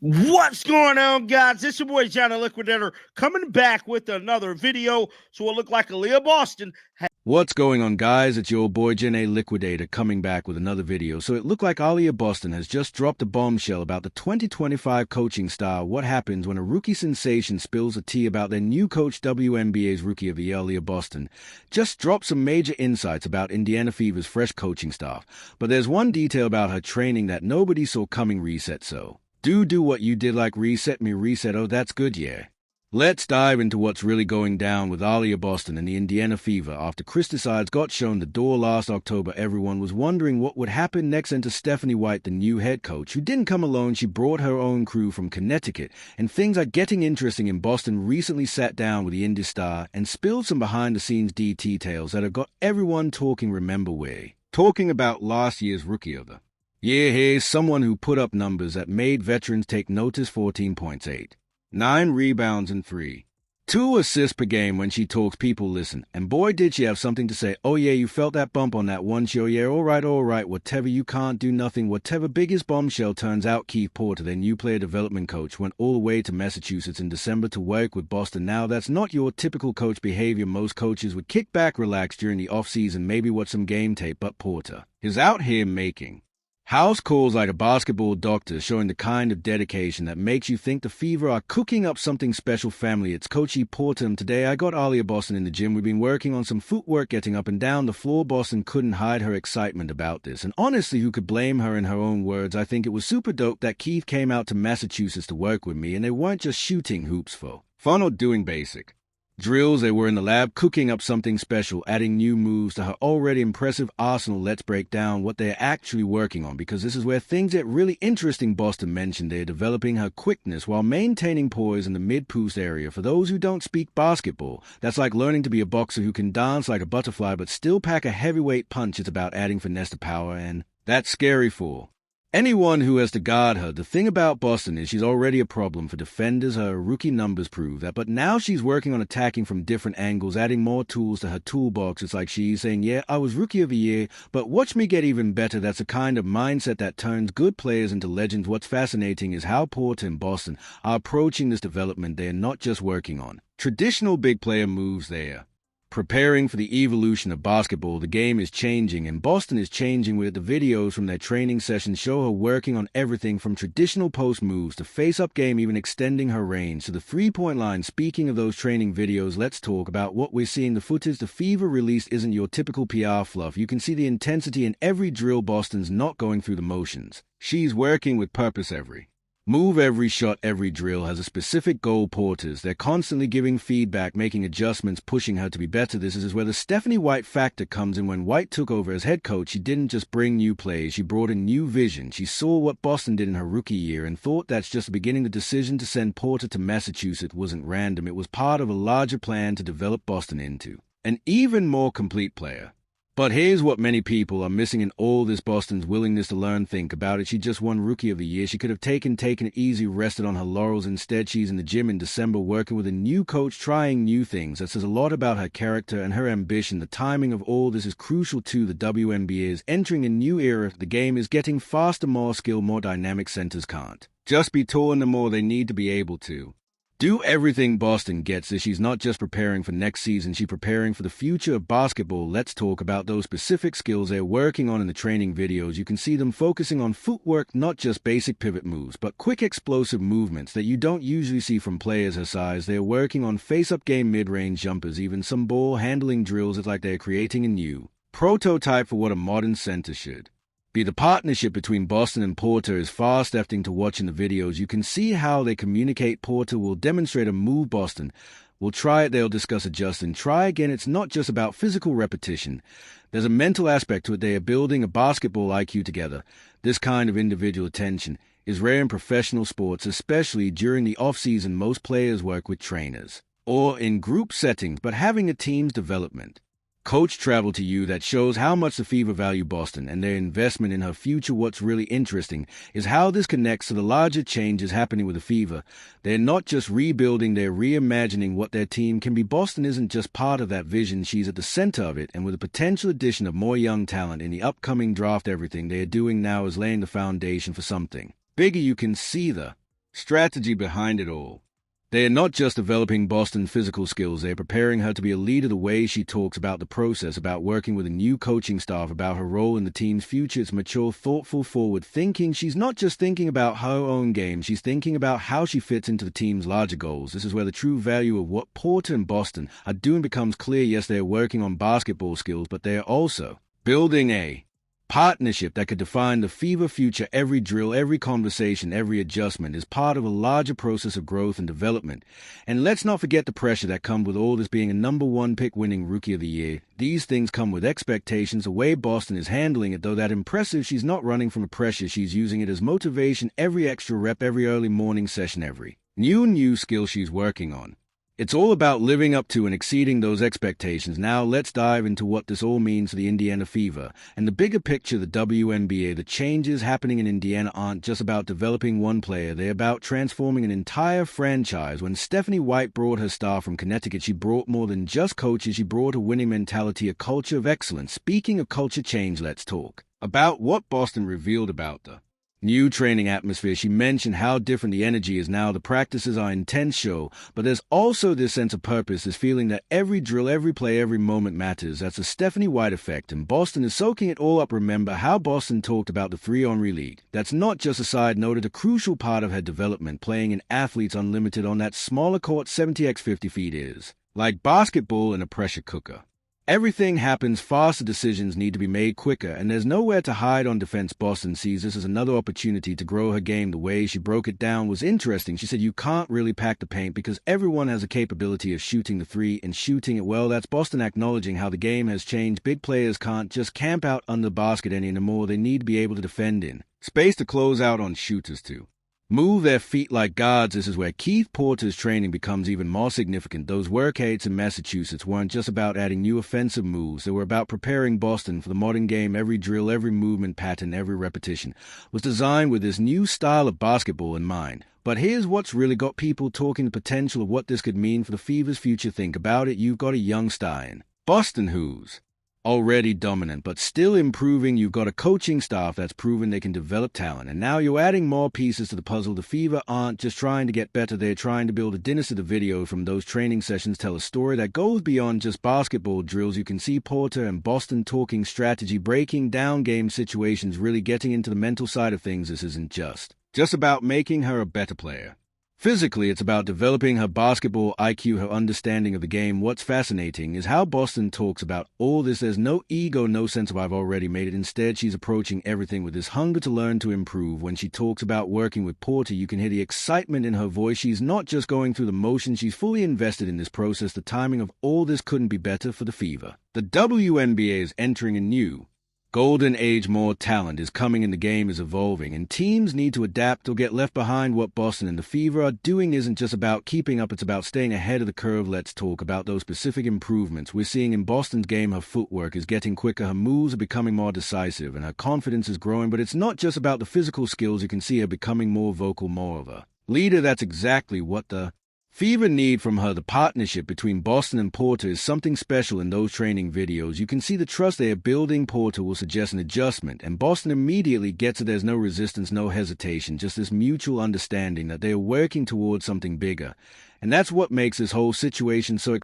What's going on, guys? It's your boy Johnny Liquidator coming back with another video. So it looked like Aliyah Boston. What's going on, guys? It's your boy Johnny Liquidator coming back with another video. So it looked like Aliyah Boston has just dropped a bombshell about the 2025 coaching style. What happens when a rookie sensation spills the tea about their new coach, WNBA's Rookie of the Year, Aliyah Boston? Just dropped some major insights about Indiana Fever's fresh coaching staff. But there's one detail about her training that nobody saw coming. Reset. So do what you did, like reset me, reset. Oh, that's good, yeah. Let's dive into what's really going down with Aliyah Boston and the Indiana Fever. After Chris Decides got shown the door last October, everyone was wondering what would happen next. Enter Stephanie White, the new head coach, who didn't come alone. She brought her own crew from Connecticut, and things are getting interesting. In Boston recently sat down with the Indy star and spilled some behind-the-scenes details that have got everyone talking. Remember, we're talking about last year's Rookie of the Year. Here's someone who put up numbers that made veterans take notice: 14 points, 9 rebounds, and 2 assists per game. When she talks, people listen. And boy, did she have something to say. Oh yeah, you felt that bump on that one show. Yeah, all right, whatever, you can't do nothing, whatever. Biggest bombshell: turns out Keith Porter, their new player development coach, went all the way to Massachusetts in December to work with Boston. Now, that's not your typical coach behavior. Most coaches would kick back, relax during the offseason, maybe watch some game tape, but Porter is out here making house calls like a basketball doctor, showing the kind of dedication that makes you think the Fever are cooking up something special. Family, it's Coachy Porter. Today I got Aliyah Boston in the gym. We've been working on some footwork, getting up and down the floor. Boston couldn't hide her excitement about this, and honestly, who could blame her? In her own words, I think it was super dope that Keith came out to Massachusetts to work with me, and they weren't just shooting hoops for fun or doing basic drills. They were in the lab cooking up something special, adding new moves to her already impressive arsenal. Let's break down what they're actually working on, because this is where things get really interesting. Boston mentioned they're developing her quickness while maintaining poise in the mid-post area. For those who don't speak basketball, that's like learning to be a boxer who can dance like a butterfly but still pack a heavyweight punch. It's about adding finesse to power, and that's scary for anyone who has to guard her. The thing about Boston is she's already a problem for defenders. Her rookie numbers prove that, but now she's working on attacking from different angles, adding more tools to her toolbox. It's like she's saying, yeah, I was Rookie of the Year, but watch me get even better. That's a kind of mindset that turns good players into legends. What's fascinating is how Porter and Boston are approaching this development. They're not just working on traditional big player moves, they're preparing for the evolution of basketball. The game is changing, and Boston is changing with it. The videos from their training sessions show her working on everything from traditional post moves to face-up game, even extending her range to the three-point line. Speaking of those training videos, let's talk about what we're seeing. The footage the Fever released isn't your typical PR fluff. You can see the intensity in every drill. Boston's not going through the motions. She's working with purpose. Every move, every shot, every drill has a specific goal. Porters, they're constantly giving feedback, making adjustments, pushing her to be better. This is where the Stephanie White factor comes in. When White took over as head coach, she didn't just bring new plays, she brought in new vision. She saw what Boston did in her rookie year and thought that's just the beginning. The decision to send Porter to Massachusetts wasn't random. It was part of a larger plan to develop Boston into an even more complete player. But here's what many people are missing in all this: Boston's willingness to learn. Think about it. She just won Rookie of the Year. She could have taken it easy, rested on her laurels. Instead, she's in the gym in December working with a new coach, trying new things. That says a lot about her character and her ambition. The timing of all this is crucial too. The WNBA is entering a new era. The game is getting faster, more skilled, more dynamic. Centers can't just be tall anymore. They need to be able to do everything. Boston gets this. She's not just preparing for next season, she's preparing for the future of basketball. Let's talk about those specific skills they're working on in the training videos. You can see them focusing on footwork, not just basic pivot moves, but quick explosive movements that you don't usually see from players her size. They're working on face-up game, mid-range jumpers, even some ball handling drills. It's like they're creating a new prototype for what a modern center should be. The partnership between Boston and Porter is fast-acting to watch in the videos. You can see how they communicate. Porter will demonstrate a move, Boston will try it, they'll discuss, adjust, and try again. It's not just about physical repetition. There's a mental aspect to it. They are building a basketball IQ together. This kind of individual attention is rare in professional sports, especially during the off-season. Most players work with trainers or in group settings, but having a team's development coach travel to you, that shows how much the Fever value Boston and their investment in her future. What's really interesting is how this connects to the larger changes happening with the Fever. They're not just rebuilding, they're reimagining what their team can be. Boston isn't just part of that vision, she's at the center of it, and with the potential addition of more young talent in the upcoming draft, everything they're doing now is laying the foundation for something bigger. You can see the strategy behind it all. They are not just developing Boston's physical skills, they are preparing her to be a leader. The way she talks about the process, about working with a new coaching staff, about her role in the team's future, it's mature, thoughtful, forward thinking. She's not just thinking about her own game, she's thinking about how she fits into the team's larger goals. This is where the true value of what Porter and Boston are doing becomes clear. Yes, they are working on basketball skills, but they are also building a partnership that could define the Fever future. Every drill, every conversation, every adjustment is part of a larger process of growth and development. And let's not forget the pressure that comes with all this, being a #1 pick, winning Rookie of the Year. These things come with expectations. The way Boston is handling it, though, that impressive. She's not running from the pressure. She's using it as motivation. Every extra rep, every early morning session, every new skill she's working on. It's all about living up to and exceeding those expectations. Now let's dive into what this all means for the Indiana Fever and the bigger picture, the WNBA. The changes happening in Indiana aren't just about developing one player. They're about transforming an entire franchise. When Stephanie White brought her star from Connecticut, she brought more than just coaches. She brought a winning mentality, a culture of excellence. Speaking of culture change, let's talk about what Boston revealed about the new training atmosphere. She mentioned how different the energy is now. The practices are intense, show, but there's also this sense of purpose, this feeling that every drill, every play, every moment matters. That's the Stephanie White effect, and Boston is soaking it all up. Remember how Boston talked about the 3-on-3 league. That's not just a side note, it's a crucial part of her development. Playing in Athletes Unlimited on that smaller court, 70x50 feet, is like basketball in a pressure cooker. Everything happens faster, decisions need to be made quicker, and there's nowhere to hide on defense. Boston sees this as another opportunity to grow her game. The way she broke it down was interesting. She said you can't really pack the paint because everyone has a capability of shooting the three and shooting it well. That's Boston acknowledging how the game has changed. Big players can't just camp out under the basket anymore. They need to be able to defend in space, to close out on shooters, too. Move their feet like guards. This is where Keith Porter's training becomes even more significant. Those workouts in Massachusetts weren't just about adding new offensive moves. They were about preparing Boston for the modern game. Every drill, every movement pattern, every repetition was designed with this new style of basketball in mind. But here's what's really got people talking: the potential of what this could mean for the Fever's future. Think about it. You've got a young star in Boston who's already dominant, but still improving. You've got a coaching staff that's proven they can develop talent, and now you're adding more pieces to the puzzle. The Fever aren't just trying to get better, they're trying to build a dynasty. The video from those training sessions tell a story that goes beyond just basketball drills. You can see Porter and Boston talking strategy, breaking down game situations, really getting into the mental side of things. This isn't just about making her a better player physically, it's about developing her basketball IQ, her understanding of the game. What's fascinating is how Boston talks about all this. There's no ego, no sense of I've already made it. Instead, she's approaching everything with this hunger to learn, to improve. When she talks about working with Porter, you can hear the excitement in her voice. She's not just going through the motions, she's fully invested in this process. The timing of all this couldn't be better for the Fever. The WNBA is entering a new golden age. More talent is coming and the game is evolving, and teams need to adapt or get left behind. What Boston and the Fever are doing isn't just about keeping up, it's about staying ahead of the curve. Let's talk about those specific improvements we're seeing in Boston's game. Her footwork is getting quicker, her moves are becoming more decisive, and her confidence is growing. But it's not just about the physical skills. You can see her becoming more vocal, more of a leader. That's exactly what the Fever need from her. The partnership between Boston and Porter is something special. In those training videos, you can see the trust they are building. Porter will suggest an adjustment, and Boston immediately gets it. There's no resistance, no hesitation, just this mutual understanding that they are working towards something bigger. And that's what makes this whole situation so